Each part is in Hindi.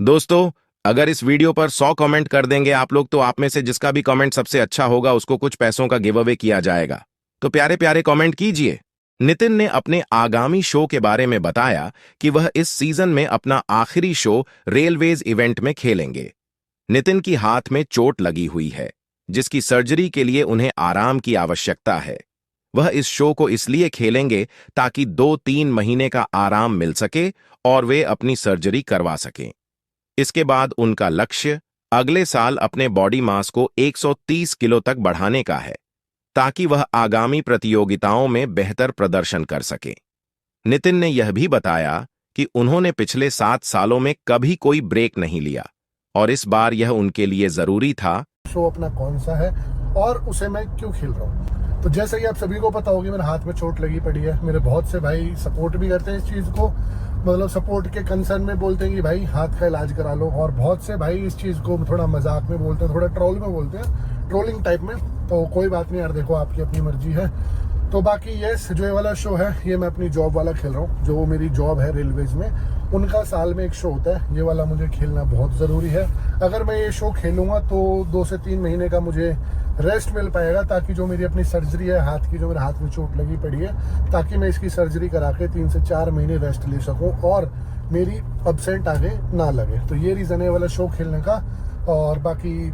दोस्तों, अगर इस वीडियो पर 100 कमेंट कर देंगे आप लोग तो आप में से जिसका भी कमेंट सबसे अच्छा होगा उसको कुछ पैसों का गिव अवे किया जाएगा। तो प्यारे प्यारे कमेंट कीजिए। नितिन ने अपने आगामी शो के बारे में बताया कि वह इस सीजन में अपना आखिरी शो रेलवेज इवेंट में खेलेंगे। नितिन की हाथ में चोट लगी हुई है, जिसकी सर्जरी के लिए उन्हें आराम की आवश्यकता है। वह इस शो को इसलिए खेलेंगे ताकि 2-3 महीने का आराम मिल सके और वे अपनी सर्जरी करवा सकें। इसके बाद उनका लक्ष्य अगले साल अपने बॉडी मास को 130 किलो तक बढ़ाने का है, ताकि वह आगामी प्रतियोगिताओं में बेहतर प्रदर्शन कर सके। नितिन ने यह भी बताया कि उन्होंने पिछले 7 सालों में कभी कोई ब्रेक नहीं लिया और इस बार यह उनके लिए जरूरी था। शो अपना कौन सा है और उसे मैं क्यों खेल रहा हूँ। तो जैसे कि आप सभी को पता होगी, मेरे हाथ में चोट लगी पड़ी है। मेरे बहुत से भाई सपोर्ट भी करते हैं इस चीज़ को, मतलब सपोर्ट के कंसर्न में बोलते हैं कि भाई हाथ का इलाज करा लो, और बहुत से भाई इस चीज़ को थोड़ा मजाक में बोलते हैं, थोड़ा ट्रोल में बोलते हैं, ट्रोलिंग टाइप में। तो कोई बात नहीं यार, देखो आपकी अपनी मर्जी है। तो बाकी यस, जो ये वाला शो है ये मैं अपनी जॉब वाला खेल रहा हूँ। जो मेरी जॉब है रेलवेज में, उनका साल में एक शो होता है, ये वाला मुझे खेलना बहुत ज़रूरी है। अगर मैं ये शो खेलूँगा तो 2 से 3 महीने का मुझे रेस्ट मिल पाएगा, ताकि जो मेरी अपनी सर्जरी है हाथ की, जो मेरे हाथ में चोट लगी पड़ी है, ताकि मैं इसकी सर्जरी करा के 3 से 4 महीने रेस्ट ले सकूँ और मेरी अब्सेंट आगे ना लगे। तो ये रीज़न है वाला शो खेलने का। और बाकी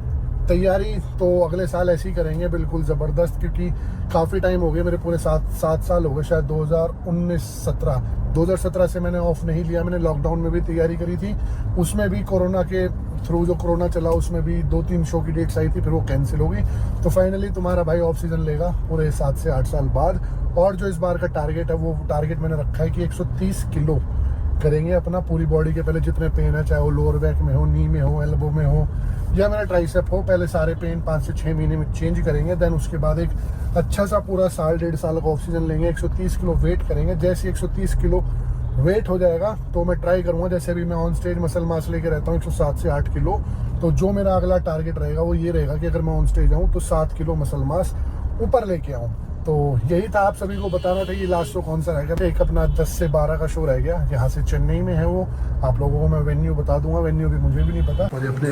तैयारी तो अगले साल ऐसे ही करेंगे, बिल्कुल ज़बरदस्त, क्योंकि काफ़ी टाइम हो गया, मेरे पूरे 7 साल हो गए, शायद 2017 से मैंने ऑफ नहीं लिया। मैंने लॉकडाउन में भी तैयारी करी थी, उसमें भी कोरोना के थ्रू, जो कोरोना चला उसमें भी 2-3 शो की डेट्स आई थी, फिर वो कैंसिल हो गई। तो फाइनली तुम्हारा भाई ऑफ सीजन लेगा पूरे 7 से 8 साल बाद। और जो इस बार का टारगेट है, वो टारगेट मैंने रखा है कि 130 किलो करेंगे अपना पूरी बॉडी के। पहले जितने पेन है, चाहे वो लोअर बैक में हो, नी में हो, एल्बो में हो या मेरा ट्राइसेप हो, पहले सारे पेन 5 से 6 महीने में चेंज करेंगे। देन उसके बाद एक अच्छा सा पूरा साल 1.5 साल का ऑक्सीजन लेंगे, 130 किलो वेट करेंगे। जैसे 130 किलो वेट हो जाएगा तो मैं ट्राई करूंगा, जैसे अभी मैं ऑन स्टेज मसल मास लेके रहता हूँ 107 से 8 किलो, तो जो मेरा अगला टारगेट रहेगा वो ये रहेगा कि अगर मैं ऑन स्टेज आऊँ तो 7 किलो मसल मास ऊपर लेके आऊँ। तो यही था, आप सभी को बताना था कि लास्ट शो कौन सा रहेगा। एक अपना 10 से 12 का शो रह गया, यहाँ से चेन्नई में है वो। आप लोगों को मैं वेन्यू बता दूंगा, वेन्यू भी मुझे भी नहीं पता। मुझे अपने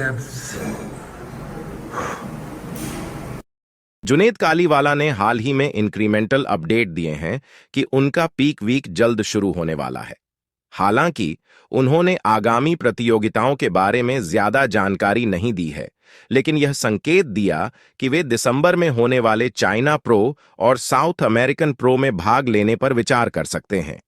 जुनेद कालीवाला ने हाल ही में इंक्रीमेंटल अपडेट दिए हैं कि उनका पीक वीक जल्द शुरू होने वाला है। हालांकि उन्होंने आगामी प्रतियोगिताओं के बारे में ज्यादा जानकारी नहीं दी है, लेकिन यह संकेत दिया कि वे दिसंबर में होने वाले चाइना प्रो और साउथ अमेरिकन प्रो में भाग लेने पर विचार कर सकते हैं।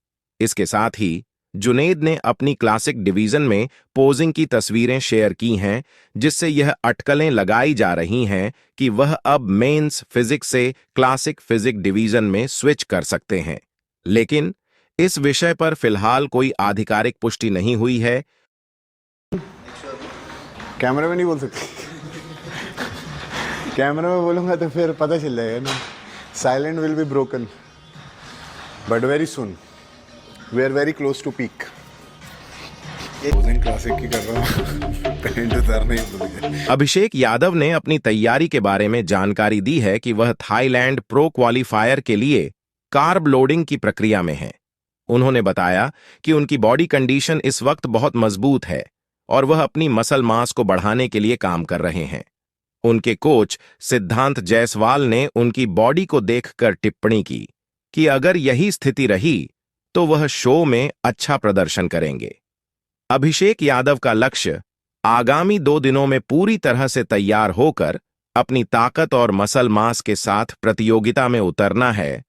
इसके साथ ही जुनेद ने अपनी क्लासिक डिवीजन में पोजिंग की तस्वीरें शेयर की हैं, जिससे यह अटकलें लगाई जा रही हैं कि वह अब मेंस फिजिक्स से क्लासिक फिजिक डिवीजन में स्विच कर सकते हैं। लेकिन इस विषय पर फिलहाल कोई आधिकारिक पुष्टि नहीं हुई है। कैमरा में नहीं बोल सकते। कैमरा में बोलूंगा तो फिर पता चल जाएगा ना। Silent will be broken but very soon we are very close to peak. Classic की कर रहा हूं, पैंट उतारने ही भूल गया। अभिषेक यादव ने अपनी तैयारी के बारे में जानकारी दी है कि वह थाईलैंड प्रो क्वालिफायर के लिए कार्ब लोडिंग की प्रक्रिया में है। उन्होंने बताया कि उनकी बॉडी कंडीशन इस वक्त बहुत मजबूत है और वह अपनी मसल मास को बढ़ाने के लिए काम कर रहे हैं। उनके कोच सिद्धांत जायसवाल ने उनकी बॉडी को देखकर टिप्पणी की कि अगर यही स्थिति रही तो वह शो में अच्छा प्रदर्शन करेंगे। अभिषेक यादव का लक्ष्य आगामी 2 दिनों में पूरी तरह से तैयार होकर अपनी ताकत और मसल मास के साथ प्रतियोगिता में उतरना है।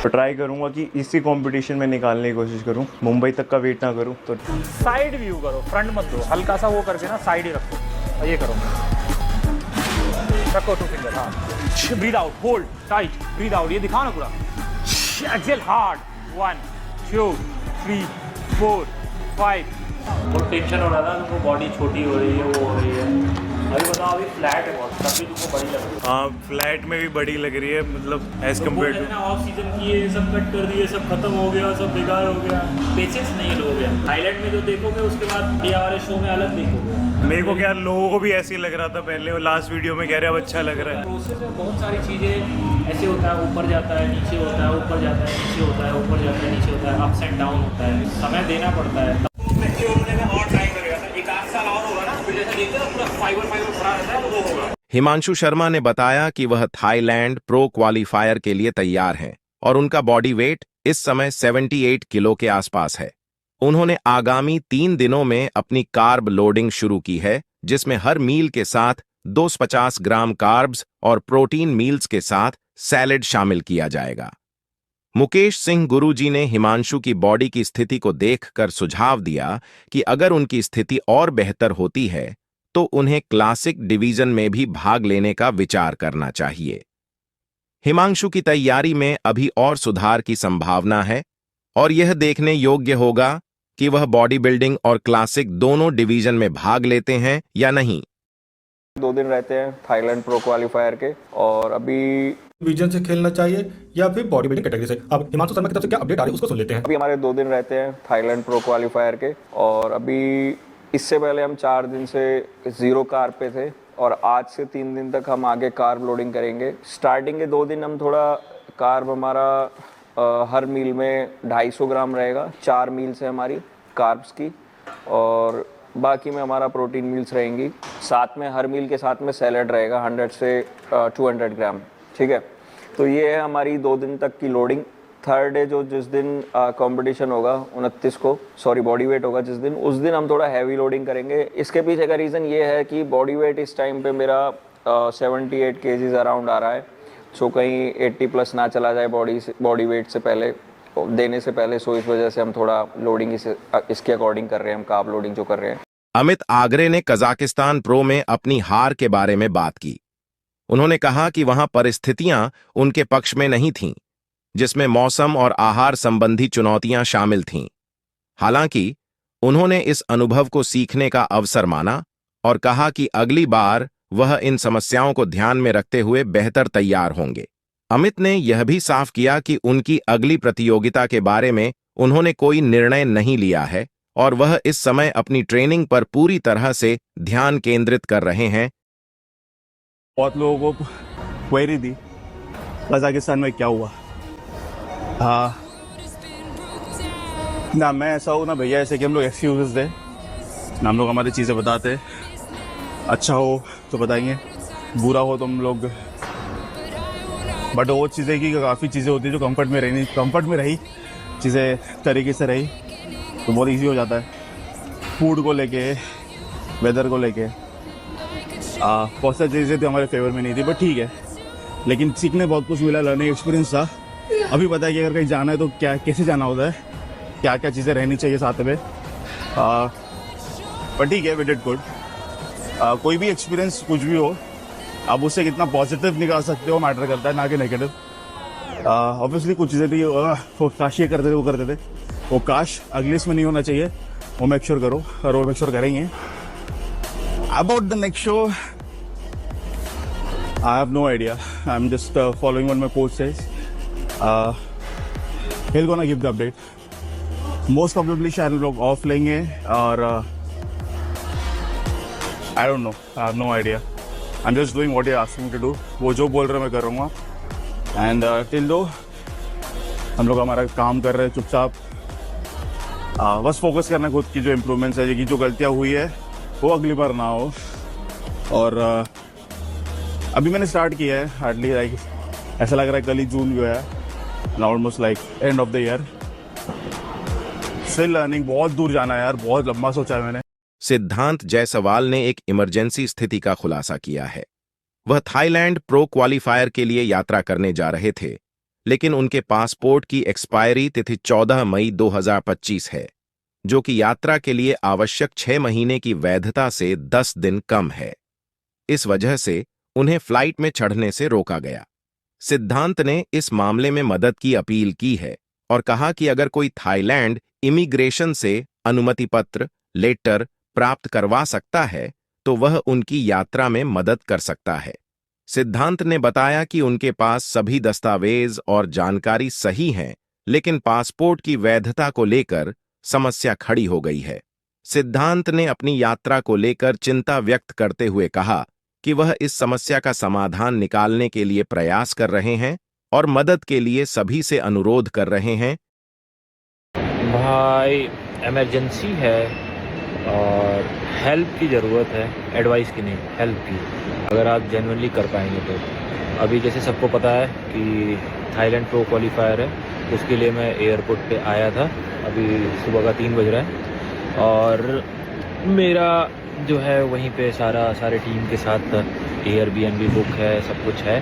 तो ट्राई करूंगा कि इसी कंपटीशन में निकालने की कोशिश करूं, मुंबई तक का वेट ना करूं। तो साइड व्यू करो, फ्रंट मत दो, हल्का सा वो करके ना साइड ही रखो। और ये करो, रखो 2 फिंगर। हाँ, breathe out, hold tight, breathe out. ये दिखाओ ना पूरा, एक्सेल हार्ड। 1 2 3 4 5। बहुत टेंशन हो रहा था, तुमको बॉडी छोटी हो रही है, वो हो रही है। अभी बताओ, अभी फ्लैट है बहुत, तब भी तुमको बड़ी लग रही है। हाँ, फ्लैट में भी बड़ी लग रही है, मतलब as compare to off season किए, सब कट कर दिए, सब खत्म हो गया, सब बेकार हो गया। पेशेंस नहीं है लोगों के। हाईलाइट में जो देखोगे उसके बाद ये वाले शो में अलग देखोगे। मेरे को क्या, लोगों को भी ऐसे ही लग रहा था पहले, और लास्ट वीडियो में कह रहे अब अच्छा लग रहा है। प्रोसेस में बहुत सारी चीज़ें ऐसे होता है, ऊपर जाता है, नीचे होता है, ऊपर जाता है, नीचे होता है, ऊपर जाता है, नीचे होता है, अप्स एंड डाउन होता है, समय देना पड़ता है। हिमांशु शर्मा ने बताया कि वह थाईलैंड प्रो क्वालिफायर के लिए तैयार हैं और उनका बॉडी वेट इस समय 78 किलो के आसपास है। उन्होंने आगामी 3 दिनों में अपनी कार्ब लोडिंग शुरू की है, जिसमें हर मील के साथ 250 ग्राम कार्ब्स और प्रोटीन मील्स के साथ सैलेड शामिल किया जाएगा। मुकेश सिंह गुरुजी ने हिमांशु की बॉडी की स्थिति को देखकर सुझाव दिया कि अगर उनकी स्थिति और बेहतर होती है तो उन्हें क्लासिक डिवीजन में भी भाग लेने का विचार करना चाहिए। हिमांशु की तैयारी में अभी और सुधार की संभावना है और यह देखने योग्य होगा कि वह बॉडी बिल्डिंग और क्लासिक दोनों डिवीजन में भाग लेते हैं या नहीं। 2 दिन रहते हैं थाईलैंड प्रो क्वालिफायर के, और अभी डिवीजन से खेलना चाहिए या फिर बॉडी बिल्डिंग कैटेगरी से। अब हिमांशु शर्मा की तरफ से क्या अपडेट आ रही है उसको सुन लेते हैं। अभी हमारे 2 दिन रहते हैं थाईलैंड प्रो क्वालिफायर के, और अभी इससे पहले हम 4 दिन से 0 कार्ब पे थे, और आज से 3 दिन तक हम आगे कार्ब लोडिंग करेंगे। स्टार्टिंग के 2 दिन हम थोड़ा कार्ब हमारा हर मील में 250 ग्राम रहेगा, 4 मील्स है हमारी कार्ब्स की, और बाकी में हमारा प्रोटीन मील्स रहेंगी। साथ में हर मील के साथ में सैलेड रहेगा 100 से 200 ग्राम, ठीक है। तो ये है हमारी 2 दिन तक की लोडिंग। थर्ड डे जो जिस दिन कंपटीशन होगा 29 को, सॉरी बॉडी वेट होगा जिस दिन, उस दिन हम थोड़ा हैवी लोडिंग करेंगे। इसके पीछे का रीज़न ये है कि बॉडी वेट इस टाइम पे मेरा 78 केजीज अराउंड आ रहा है, सो कहीं 80 प्लस ना चला जाए बॉडी वेट से पहले देने से पहले। सो इस वजह से हम थोड़ा लोडिंग इसके अकॉर्डिंग कर रहे हैं, हम कार्ब लोडिंग जो कर रहे हैं। अमित आगरे ने कजाकिस्तान प्रो में अपनी हार के बारे में बात की। उन्होंने कहा कि वहां परिस्थितियां उनके पक्ष में नहीं थीं, जिसमें मौसम और आहार संबंधी चुनौतियां शामिल थीं। हालांकि उन्होंने इस अनुभव को सीखने का अवसर माना और कहा कि अगली बार वह इन समस्याओं को ध्यान में रखते हुए बेहतर तैयार होंगे। अमित ने यह भी साफ किया कि उनकी अगली प्रतियोगिता के बारे में उन्होंने कोई निर्णय नहीं लिया है और वह इस समय अपनी ट्रेनिंग पर पूरी तरह से ध्यान केंद्रित कर रहे हैं। बहुत लोगों को क्वेरी दी कजाकिस्तान में क्या हुआ। हाँ ना, मैं ऐसा हूँ ना भैया ऐसे कि हम लोग एक्सक्यूजेस दे ना, हम लोग हमारी चीज़ें बताते। अच्छा हो तो बताएंगे, बुरा हो तो हम लोग, बट वो चीज़ें की काफ़ी चीज़ें होती है जो कंफर्ट में रही चीज़ें तरीके से रही तो बहुत इजी हो जाता है। फूड को लेके, वेदर को लेके बहुत सारी चीज़ें तो हमारे फेवर में नहीं थी, बट ठीक है, लेकिन सीखने बहुत कुछ मिला, लर्निंग एक्सपीरियंस था। अभी पता है कि अगर कहीं जाना है तो क्या कैसे जाना होता है, क्या क्या चीज़ें रहनी चाहिए साथ में। पर ठीक है, वी डिड गुड। कोई भी एक्सपीरियंस कुछ भी हो, आप उससे कितना पॉजिटिव निकाल सकते हो मैटर करता है, ना कि नेगेटिव। ऑब्वियसली कुछ चीज़ें थी वो काश ये करते थे, वो करते थे, वो काश अगले इसमें नहीं होना चाहिए, वो मेक श्योर करो और वो मेक श्योर करेंगे। About the next show I have no idea. I'm just following what my coach says. He'll gonna give the update. Most probably शायद लोग ऑफ लेंगे और I don't know. I have no idea. I'm just doing what you're asking me to do. वो जो बोल रहे हैं मैं कर रहूँगा. And till though हम लोग हमारा काम कर रहे हैं चुपचाप, बस फोकस करना खुद की जो इम्प्रूवमेंट्स है, कि जो गलतियाँ हुई है वो अगली बार ना हो। और अभी मैंने स्टार्ट किया है हार्डली, लाइक ऐसा लग रहा है कल ही जून जो है, almost like end of the year. Still learning, बहुत दूर जाना है यार, बहुत लंबा सोचा है मैंने। सिद्धांत जायसवाल ने एक इमरजेंसी स्थिति का खुलासा किया है। वह थाईलैंड प्रो क्वालिफायर के लिए यात्रा करने जा रहे थे, लेकिन उनके पासपोर्ट की एक्सपायरी तिथि 14 मई 2025 है, जो कि यात्रा के लिए आवश्यक 6 महीने की वैधता से 10 दिन कम है। इस वजह से उन्हें फ्लाइट में चढ़ने से रोका गया। सिद्धांत ने इस मामले में मदद की अपील की है और कहा कि अगर कोई थाईलैंड इमिग्रेशन से अनुमति पत्र लेटर प्राप्त करवा सकता है तो वह उनकी यात्रा में मदद कर सकता है। सिद्धांत ने बताया कि उनके पास सभी दस्तावेज और जानकारी सही हैं, लेकिन पासपोर्ट की वैधता को लेकर समस्या खड़ी हो गई है। सिद्धांत ने अपनी यात्रा को लेकर चिंता व्यक्त करते हुए कहा कि वह इस समस्या का समाधान निकालने के लिए प्रयास कर रहे हैं और मदद के लिए सभी से अनुरोध कर रहे हैं। भाई इमरजेंसी है और हेल्प की ज़रूरत है, एडवाइस की नहीं, हेल्प की, अगर आप जेन्युइनली कर पाएंगे तो। अभी जैसे सबको पता है कि थाईलैंड प्रो क्वालिफायर है, उसके लिए मैं एयरपोर्ट पे आया था, अभी सुबह का 3 बज रहा है, और मेरा जो है वहीं पे सारे टीम के साथ एयरबीएनबी बुक है, सब कुछ है,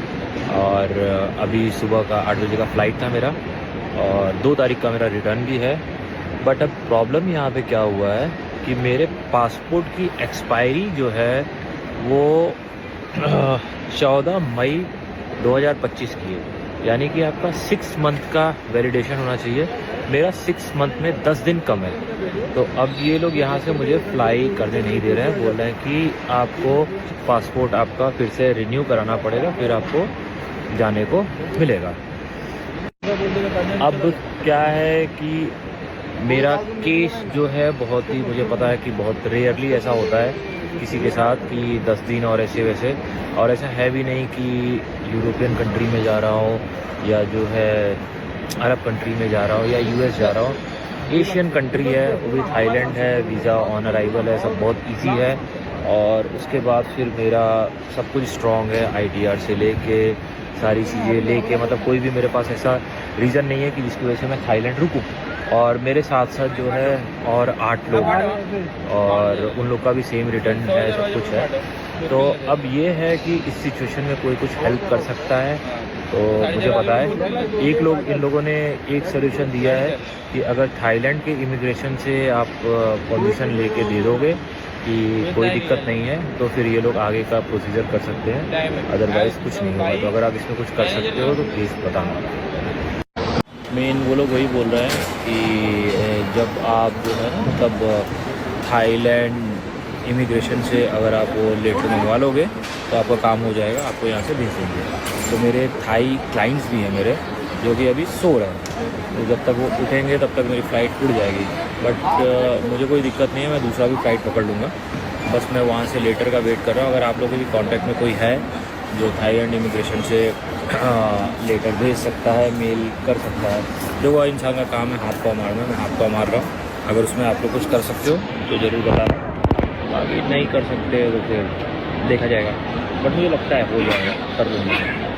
और अभी सुबह का 8 बजे का फ़्लाइट था मेरा, और 2 तारीख का मेरा रिटर्न भी है। बट अब प्रॉब्लम यहाँ पे क्या हुआ है कि मेरे पासपोर्ट की एक्सपायरी जो है वो 14 मई 2025 की है, यानी कि आपका 6 मंथ का वैलिडेशन होना चाहिए। मेरा 6 मंथ में 10 दिन कम है, तो अब ये लोग यहाँ से मुझे फ्लाई करने नहीं दे रहे हैं, बोल रहे हैं कि आपको पासपोर्ट आपका फिर से रिन्यू कराना पड़ेगा, फिर आपको जाने को मिलेगा। अब क्या है कि मेरा केस जो है बहुत ही, मुझे पता है कि बहुत रेयरली ऐसा होता है किसी के साथ कि 10 दिन और ऐसे वैसे, और ऐसा है भी नहीं कि यूरोपियन कंट्री में जा रहा हूँ या जो है अरब कंट्री में जा रहा हूँ या यूएस जा रहा हूँ। एशियन कंट्री है, वो भी थाईलैंड है, वीज़ा ऑन अराइवल है, सब बहुत इजी है, और उसके बाद फिर मेरा सब कुछ स्ट्रॉन्ग है, ITR से लेके सारी चीज़ें लेके, मतलब कोई भी मेरे पास ऐसा रीज़न नहीं है कि जिसकी वजह से मैं थाईलैंड रुकूँ। और मेरे साथ साथ जो है और 8 लोग हैं, और उन लोग का भी सेम रिटर्न है, सब कुछ है। तो अब ये है कि इस सिचुएशन में कोई कुछ हेल्प कर सकता है तो मुझे पता है। इन लोगों ने एक सोल्यूशन दिया है कि अगर थाईलैंड के इमिग्रेशन से आप परमिशन लेके दे दोगे कि कोई दिक्कत नहीं है, तो फिर ये लोग आगे का प्रोसीजर कर सकते हैं, अदरवाइज़ कुछ नहीं होगा। तो अगर आप इसमें कुछ कर सकते हो तो प्लीज़ बताना। मेन वो लोग वही बोल रहे हैं कि जब आप जो है ना, मतलब थाईलैंड इमिग्रेशन से अगर आप वो लेटर मंगवा लोगे तो आपका काम हो जाएगा, आपको यहाँ से भेज देंगे। तो मेरे थाई क्लाइंट्स भी हैं मेरे, जो कि अभी सो रहे हैं, तो जब तक वो उठेंगे तब तक मेरी फ़्लाइट उड़ जाएगी। बट मुझे कोई दिक्कत नहीं है, मैं दूसरा भी फ़्लाइट पकड़ लूँगा, बस मैं वहाँ से लेटर का वेट कर रहा हूँ। अगर आप लोगों के भी कॉन्टैक्ट में कोई है जो थाईलैंड इमिग्रेशन से लेटर भेज सकता है, मेल कर सकता है, जो वो इंसान का काम है हाथ पाँव मारना, मैं हाथ पाँव मार रहा हूँ। अगर उसमें आप लोग कुछ कर सकते हो तो ज़रूर बताना, बाकी नहीं कर सकते तो फिर देखा जाएगा। बट मुझे लगता है हो जाएगा, कर लूँगा।